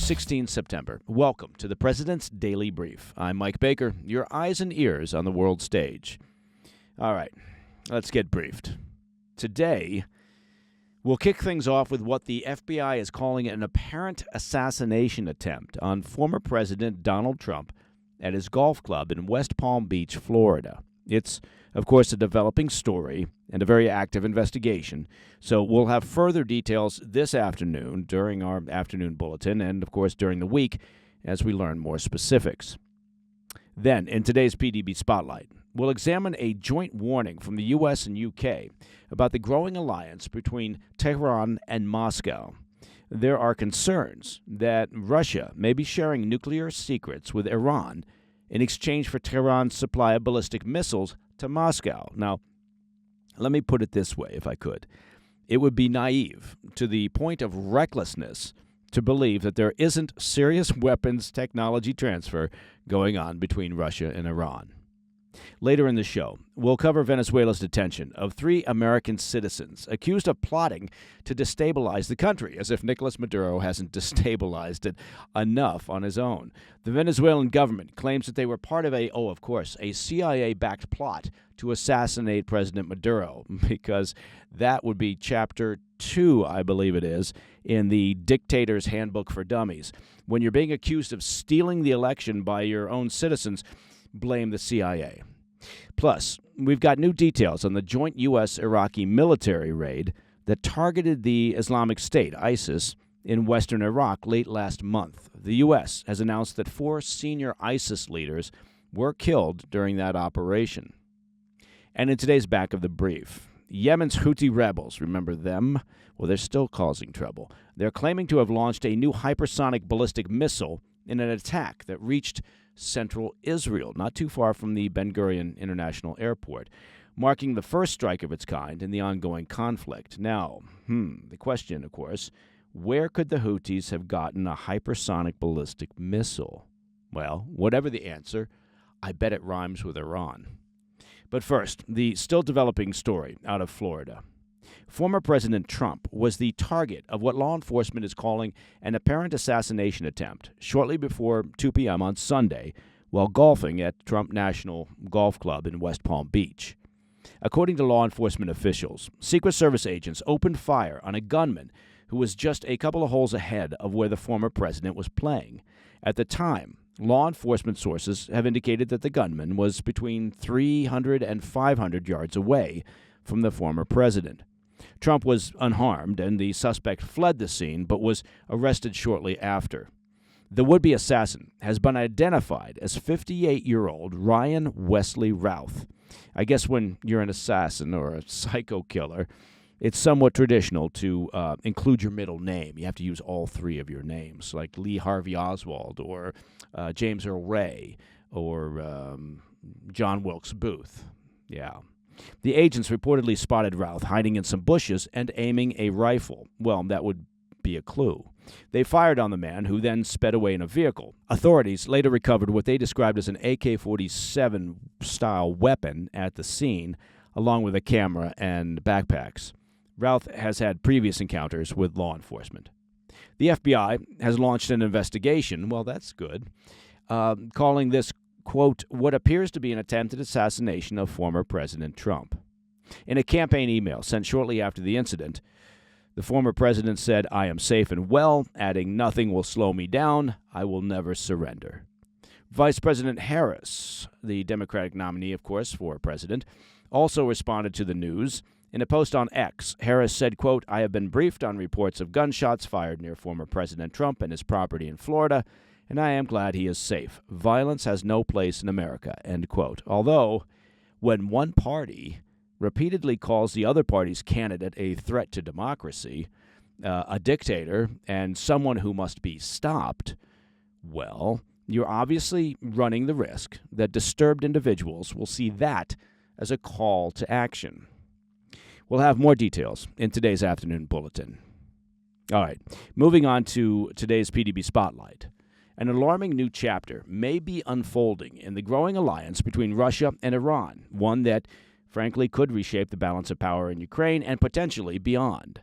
16 September. Welcome to the President's Daily Brief. I'm Mike Baker, your eyes and ears on the world stage. All right, let's get briefed. Today, we'll kick things off with what the FBI is calling an apparent assassination attempt on former President Donald Trump at his golf club in West Palm Beach, Florida. It's, of course, a developing story and a very active investigation, so we'll have further details this afternoon during our afternoon bulletin and, of course, during the week as we learn more specifics. Then, in today's PDB Spotlight, we'll examine a joint warning from the U.S. and U.K. about the growing alliance between Tehran and Moscow. There are concerns that Russia may be sharing nuclear secrets with Iran in exchange for Tehran's supply of ballistic missiles to Moscow. Now, let me put it this way, if I could. It would be naive to the point of recklessness to believe that there isn't serious weapons technology transfer going on between Russia and Iran. Later in the show, we'll cover Venezuela's detention of 3 American citizens accused of plotting to destabilize the country, as if Nicolas Maduro hasn't destabilized it enough on his own. The Venezuelan government claims that they were part of a CIA-backed plot to assassinate President Maduro, because that would be Chapter 2, I believe it is, in the Dictator's Handbook for Dummies. When you're being accused of stealing the election by your own citizens, blame the CIA. Plus, we've got new details on the joint U.S. Iraqi military raid that targeted the Islamic State, ISIS, in western Iraq late last month. The U.S. has announced that 4 senior ISIS leaders were killed during that operation. And in today's back of the brief, Yemen's Houthi rebels, remember them? Well, they're still causing trouble. They're claiming to have launched a new hypersonic ballistic missile in an attack that reached central Israel, not too far from the Ben Gurion International Airport, marking the first strike of its kind in the ongoing conflict. Now, the question, of course, where could the Houthis have gotten a hypersonic ballistic missile? Well, whatever the answer, I bet it rhymes with Iran. But first, the still developing story out of Florida. Former President Trump was the target of what law enforcement is calling an apparent assassination attempt shortly before 2 p.m. on Sunday while golfing at Trump National Golf Club in West Palm Beach. According to law enforcement officials, Secret Service agents opened fire on a gunman who was just a couple of holes ahead of where the former president was playing. At the time, law enforcement sources have indicated that the gunman was between 300 and 500 yards away from the former president. Trump was unharmed, and the suspect fled the scene but was arrested shortly after. The would-be assassin has been identified as 58-year-old Ryan Wesley Routh. I guess when you're an assassin or a psycho killer, it's somewhat traditional to include your middle name. You have to use all 3 of your names, like Lee Harvey Oswald or James Earl Ray or John Wilkes Booth. Yeah. The agents reportedly spotted Routh hiding in some bushes and aiming a rifle. Well, that would be a clue. They fired on the man, who then sped away in a vehicle. Authorities later recovered what they described as an AK-47-style weapon at the scene, along with a camera and backpacks. Routh has had previous encounters with law enforcement. The FBI has launched an investigation, well, that's good, calling this, quote, what appears to be an attempted assassination of former President Trump. In a campaign email sent shortly after the incident, the former president said, "I am safe and well," adding, "Nothing will slow me down. I will never surrender." Vice President Harris, the Democratic nominee, of course, for president, also responded to the news. In a post on X, Harris said, quote, "I have been briefed on reports of gunshots fired near former President Trump and his property in Florida, and I am glad he is safe. Violence has no place in America," end quote. Although, when one party repeatedly calls the other party's candidate a threat to democracy, a dictator, and someone who must be stopped, well, you're obviously running the risk that disturbed individuals will see that as a call to action. We'll have more details in today's afternoon bulletin. All right, moving on to today's PDB Spotlight. An alarming new chapter may be unfolding in the growing alliance between Russia and Iran, one that, frankly, could reshape the balance of power in Ukraine and potentially beyond.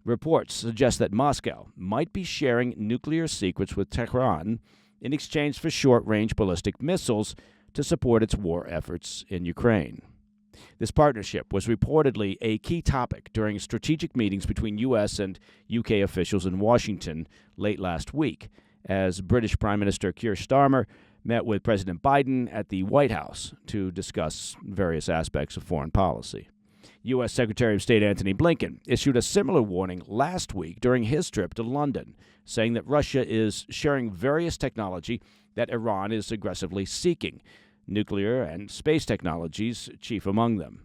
Reports suggest that Moscow might be sharing nuclear secrets with Tehran in exchange for short-range ballistic missiles to support its war efforts in Ukraine. This partnership was reportedly a key topic during strategic meetings between U.S. and U.K. officials in Washington late last week, as British Prime Minister Keir Starmer met with President Biden at the White House to discuss various aspects of foreign policy. U.S. Secretary of State Antony Blinken issued a similar warning last week during his trip to London, saying that Russia is sharing various technology that Iran is aggressively seeking, nuclear and space technologies chief among them.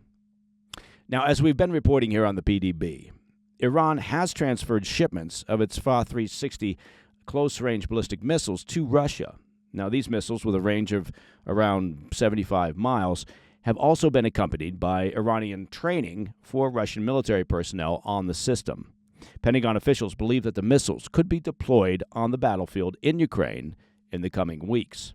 Now, as we've been reporting here on the PDB, Iran has transferred shipments of its Fa-360 close-range ballistic missiles to Russia. Now, these missiles, with a range of around 75 miles, have also been accompanied by Iranian training for Russian military personnel on the system. Pentagon officials believe that the missiles could be deployed on the battlefield in Ukraine in the coming weeks.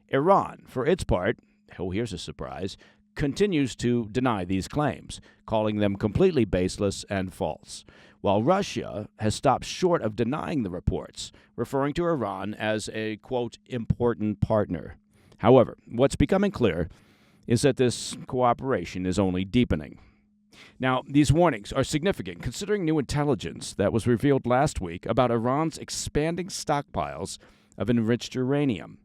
Iran, for its part, here's a surprise, continues to deny these claims, calling them completely baseless and false, while Russia has stopped short of denying the reports, referring to Iran as a, quote, important partner. However, what's becoming clear is that this cooperation is only deepening. Now, these warnings are significant considering new intelligence that was revealed last week about Iran's expanding stockpiles of enriched uranium.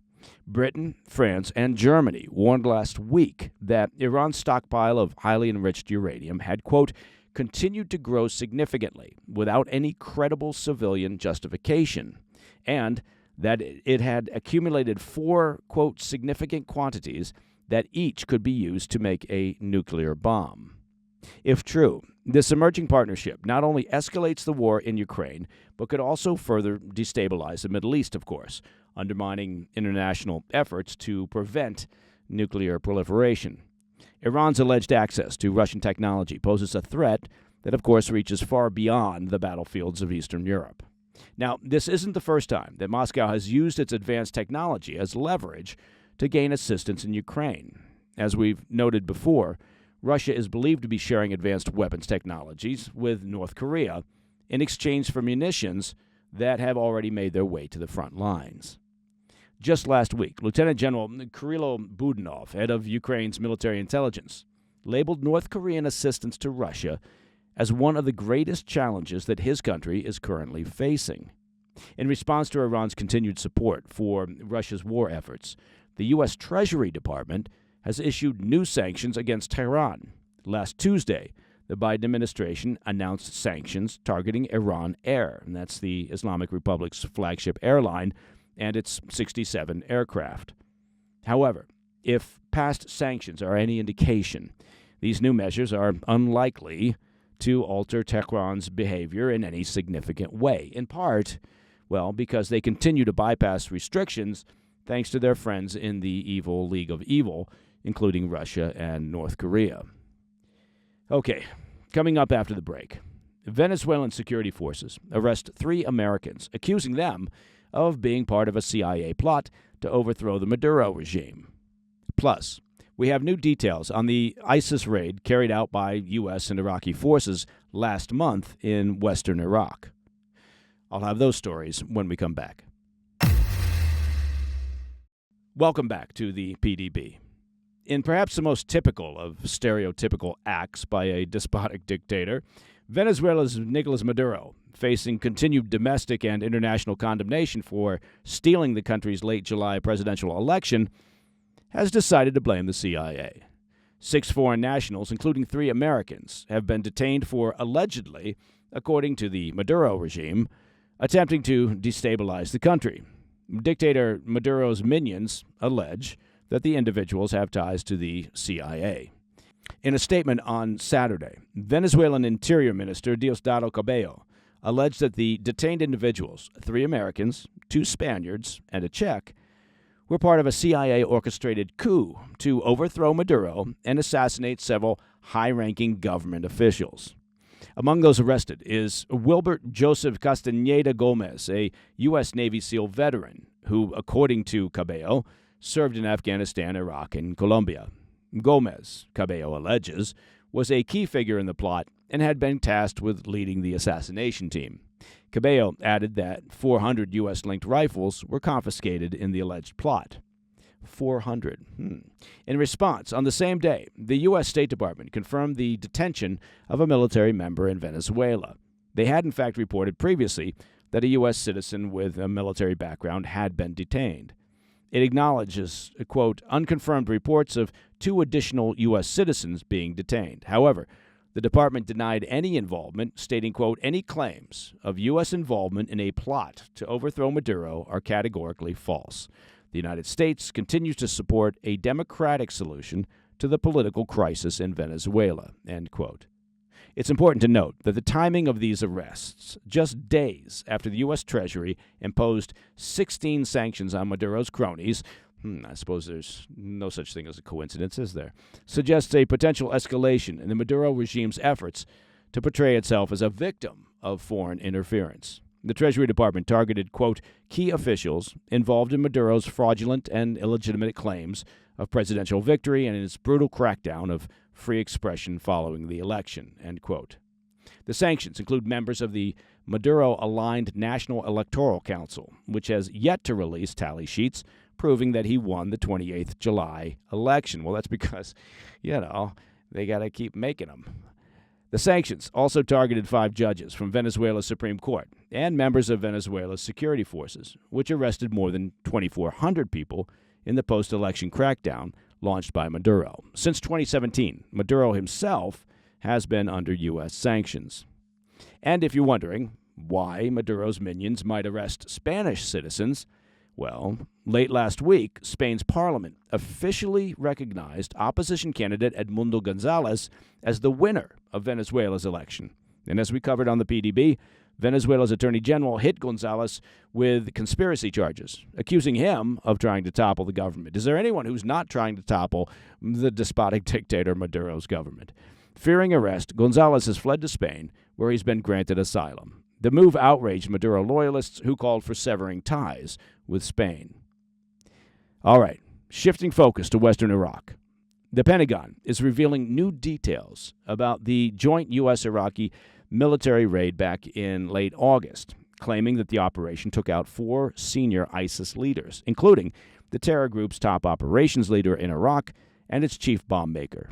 Britain, France, and Germany warned last week that Iran's stockpile of highly enriched uranium had, quote, continued to grow significantly without any credible civilian justification, and that it had accumulated 4, quote, significant quantities that each could be used to make a nuclear bomb. If true, this emerging partnership not only escalates the war in Ukraine, but could also further destabilize the Middle East, of course, undermining international efforts to prevent nuclear proliferation. Iran's alleged access to Russian technology poses a threat that, of course, reaches far beyond the battlefields of Eastern Europe. Now, this isn't the first time that Moscow has used its advanced technology as leverage to gain assistance in Ukraine. As we've noted before, Russia is believed to be sharing advanced weapons technologies with North Korea in exchange for munitions that have already made their way to the front lines. Just last week, Lieutenant General Kirill Budanov, head of Ukraine's military intelligence, labeled North Korean assistance to Russia as one of the greatest challenges that his country is currently facing. In response to Iran's continued support for Russia's war efforts, the U.S. Treasury Department has issued new sanctions against Tehran. Last Tuesday, the Biden administration announced sanctions targeting Iran Air, and that's the Islamic Republic's flagship airline, and its 67 aircraft. However, if past sanctions are any indication, these new measures are unlikely to alter Tehran's behavior in any significant way, in part, because they continue to bypass restrictions thanks to their friends in the evil League of Evil, including Russia and North Korea. Okay, coming up after the break, Venezuelan security forces arrest 3 Americans, accusing them of being part of a CIA plot to overthrow the Maduro regime. Plus, we have new details on the ISIS raid carried out by U.S. and Iraqi forces last month in western Iraq. I'll have those stories when we come back. Welcome back to the PDB. In perhaps the most typical of stereotypical acts by a despotic dictator, Venezuela's Nicolas Maduro, facing continued domestic and international condemnation for stealing the country's late July presidential election, has decided to blame the CIA. 6 foreign nationals, including 3 Americans, have been detained for allegedly, according to the Maduro regime, attempting to destabilize the country. Dictator Maduro's minions allege that the individuals have ties to the CIA. In a statement on Saturday, Venezuelan Interior Minister Diosdado Cabello alleged that the detained individuals, 3 Americans, 2 Spaniards, and a Czech, were part of a CIA-orchestrated coup to overthrow Maduro and assassinate several high-ranking government officials. Among those arrested is Wilbert Joseph Castaneda Gomez, a U.S. Navy SEAL veteran who, according to Cabello, served in Afghanistan, Iraq, and Colombia. Gomez, Cabello alleges, was a key figure in the plot and had been tasked with leading the assassination team. Cabello added that 400 U.S.-linked rifles were confiscated in the alleged plot. 400. In response, on the same day, the U.S. State Department confirmed the detention of a military member in Venezuela. They had, in fact, reported previously that a U.S. citizen with a military background had been detained. It acknowledges, quote, unconfirmed reports of 2 additional U.S. citizens being detained. However, the department denied any involvement, stating, quote, any claims of U.S. involvement in a plot to overthrow Maduro are categorically false. The United States continues to support a democratic solution to the political crisis in Venezuela, end quote. It's important to note that the timing of these arrests, just days after the U.S. Treasury imposed 16 sanctions on Maduro's cronies, I suppose there's no such thing as a coincidence, is there, suggests a potential escalation in the Maduro regime's efforts to portray itself as a victim of foreign interference. The Treasury Department targeted, quote, key officials involved in Maduro's fraudulent and illegitimate claims of presidential victory and its brutal crackdown of free expression following the election, end quote. The sanctions include members of the Maduro-aligned National Electoral Council, which has yet to release tally sheets proving that he won the 28th July election. Well, that's because, they got to keep making them. The sanctions also targeted 5 judges from Venezuela's Supreme Court and members of Venezuela's security forces, which arrested more than 2,400 people in the post-election crackdown launched by Maduro. Since 2017, Maduro himself has been under U.S. sanctions. And if you're wondering why Maduro's minions might arrest Spanish citizens, well, late last week, Spain's parliament officially recognized opposition candidate Edmundo Gonzalez as the winner of Venezuela's election. And as we covered on the PDB, Venezuela's attorney general hit Gonzalez with conspiracy charges, accusing him of trying to topple the government. Is there anyone who's not trying to topple the despotic dictator Maduro's government? Fearing arrest, Gonzalez has fled to Spain, where he's been granted asylum. The move outraged Maduro loyalists who called for severing ties with Spain. All right, shifting focus to western Iraq. The Pentagon is revealing new details about the joint U.S. Iraqi military raid back in late August, claiming that the operation took out 4 senior ISIS leaders, including the terror group's top operations leader in Iraq and its chief bomb maker.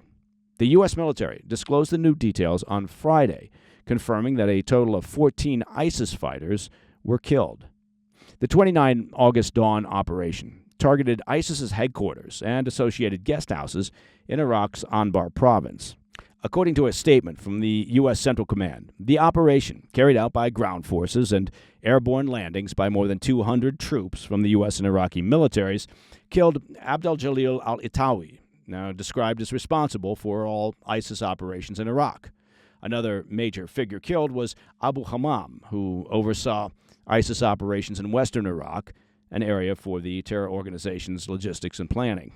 The U.S. military disclosed the new details on Friday, confirming that a total of 14 ISIS fighters were killed. The 29 August dawn operation targeted ISIS's headquarters and associated guest houses in Iraq's Anbar province. According to a statement from the U.S. Central Command, the operation, carried out by ground forces and airborne landings by more than 200 troops from the U.S. and Iraqi militaries, killed Abdel Jalil al-Itawi, now described as responsible for all ISIS operations in Iraq. Another major figure killed was Abu Hammam, who oversaw ISIS operations in western Iraq, an area for the terror organization's logistics and planning.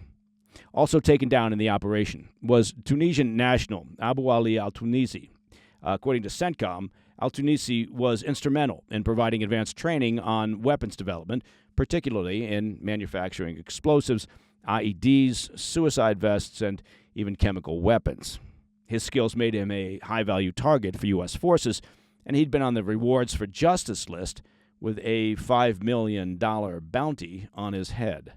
Also taken down in the operation was Tunisian national Abu Ali al-Tunisi. According to CENTCOM, al-Tunisi was instrumental in providing advanced training on weapons development, particularly in manufacturing explosives, IEDs, suicide vests, and even chemical weapons. His skills made him a high-value target for U.S. forces, and he'd been on the Rewards for Justice list with a $5 million bounty on his head.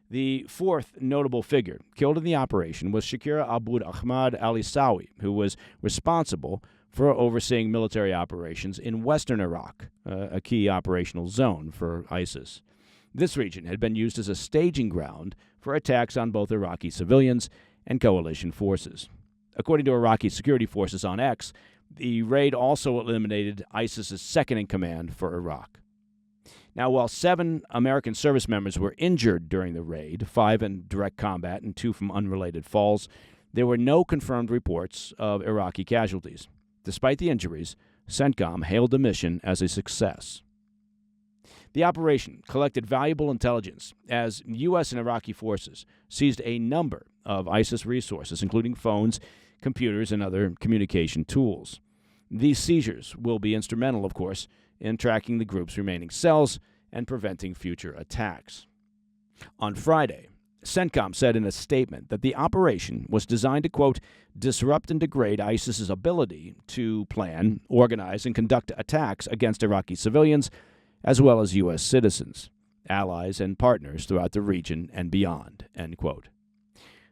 The 4th notable figure killed in the operation was Shakira Abud Ahmad al-Isawi, who was responsible for overseeing military operations in western Iraq, a key operational zone for ISIS. This region had been used as a staging ground for attacks on both Iraqi civilians and coalition forces. According to Iraqi security forces on X, the raid also eliminated ISIS's second-in-command for Iraq. Now, while 7 American service members were injured during the raid, 5 in direct combat and 2 from unrelated falls, there were no confirmed reports of Iraqi casualties. Despite the injuries, CENTCOM hailed the mission as a success. The operation collected valuable intelligence as U.S. and Iraqi forces seized a number of ISIS resources, including phones, computers, and other communication tools. These seizures will be instrumental, of course, in tracking the group's remaining cells and preventing future attacks. On Friday, CENTCOM said in a statement that the operation was designed to, quote, disrupt and degrade ISIS's ability to plan, organize, and conduct attacks against Iraqi civilians, as well as U.S. citizens, allies, and partners throughout the region and beyond, end quote.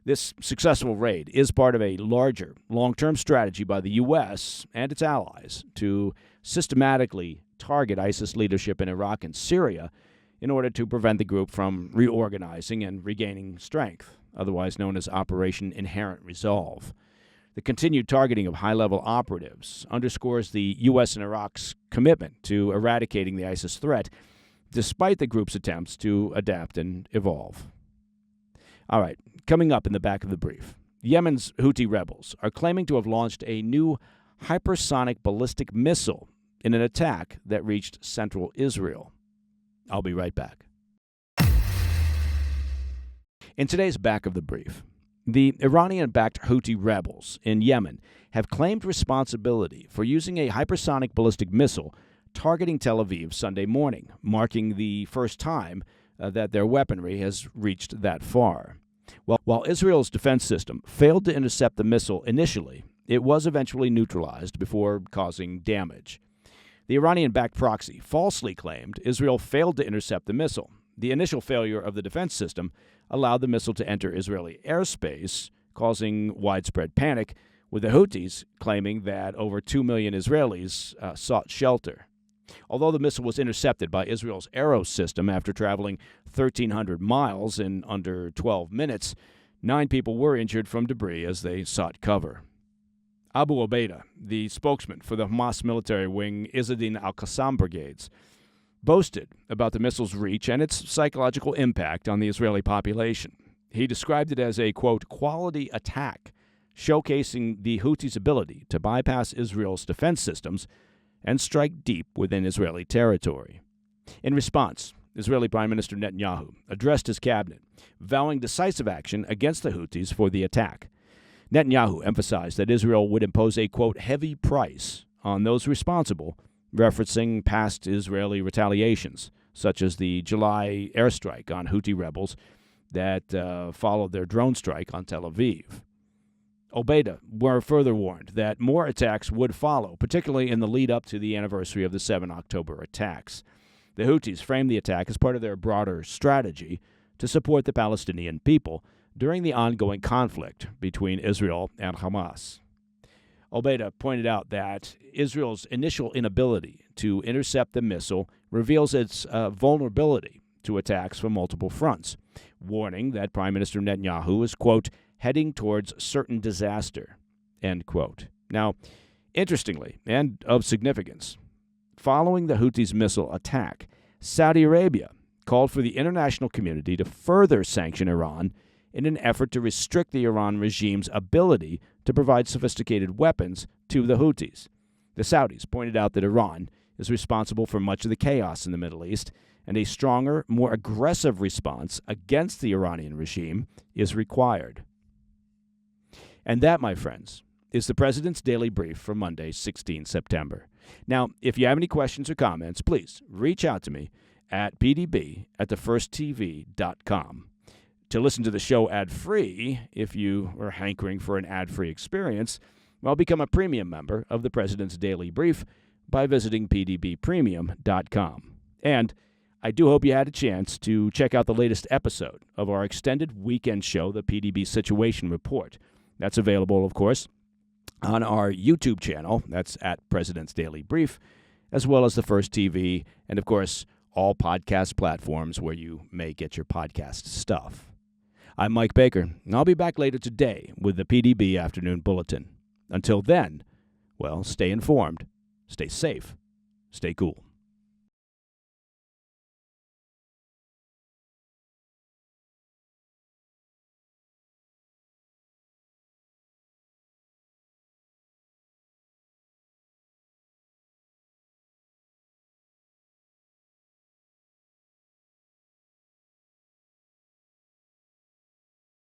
This successful raid is part of a larger, long-term strategy by the U.S. and its allies to systematically target ISIS leadership in Iraq and Syria in order to prevent the group from reorganizing and regaining strength, otherwise known as Operation Inherent Resolve. The continued targeting of high-level operatives underscores the U.S. and Iraq's commitment to eradicating the ISIS threat, despite the group's attempts to adapt and evolve. All right, coming up in the back of the brief, Yemen's Houthi rebels are claiming to have launched a new hypersonic ballistic missile in an attack that reached central Israel. I'll be right back. In today's back of the brief, the Iranian-backed Houthi rebels in Yemen have claimed responsibility for using a hypersonic ballistic missile targeting Tel Aviv Sunday morning, marking the first time that their weaponry has reached that far. While Israel's defense system failed to intercept the missile initially, it was eventually neutralized before causing damage. The Iranian-backed proxy falsely claimed Israel failed to intercept the missile. The initial failure of the defense system allowed the missile to enter Israeli airspace, causing widespread panic, with the Houthis claiming that over 2 million Israelis sought shelter. Although the missile was intercepted by Israel's Arrow system after traveling 1,300 miles in under 12 minutes, 9 people were injured from debris as they sought cover. Abu Obaida, the spokesman for the Hamas military wing Izzadin al-Qassam brigades, boasted about the missile's reach and its psychological impact on the Israeli population. He described it as a, quote, quality attack, showcasing the Houthis' ability to bypass Israel's defense systems and strike deep within Israeli territory. In response, Israeli Prime Minister Netanyahu addressed his cabinet, vowing decisive action against the Houthis for the attack. Netanyahu emphasized that Israel would impose a, quote, heavy price on those responsible, referencing past Israeli retaliations, such as the July airstrike on Houthi rebels that followed their drone strike on Tel Aviv. Obaida were further warned that more attacks would follow, particularly in the lead-up to the anniversary of the 7 October attacks. The Houthis framed the attack as part of their broader strategy to support the Palestinian people during the ongoing conflict between Israel and Hamas. Obaida pointed out that Israel's initial inability to intercept the missile reveals its vulnerability to attacks from multiple fronts, warning that Prime Minister Netanyahu is, quote, heading towards certain disaster, end quote. Now, interestingly, and of significance, following the Houthis' missile attack, Saudi Arabia called for the international community to further sanction Iran in an effort to restrict the Iran regime's ability to provide sophisticated weapons to the Houthis. The Saudis pointed out that Iran is responsible for much of the chaos in the Middle East, and a stronger, more aggressive response against the Iranian regime is required. And that, my friends, is the President's Daily Brief for Monday, 16 September. Now, if you have any questions or comments, please reach out to me at pdb@thefirsttv.com. To listen to the show ad-free, if you are hankering for an ad-free experience, well, become a premium member of the President's Daily Brief by visiting pdbpremium.com. And I do hope you had a chance to check out the latest episode of our extended weekend show, the PDB Situation Report. That's available, of course, on our YouTube channel. That's at President's Daily Brief, as well as the First TV, and, of course, all podcast platforms where you may get your podcast stuff. I'm Mike Baker, and I'll be back later today with the PDB Afternoon Bulletin. Until then, well, stay informed, stay safe, stay cool.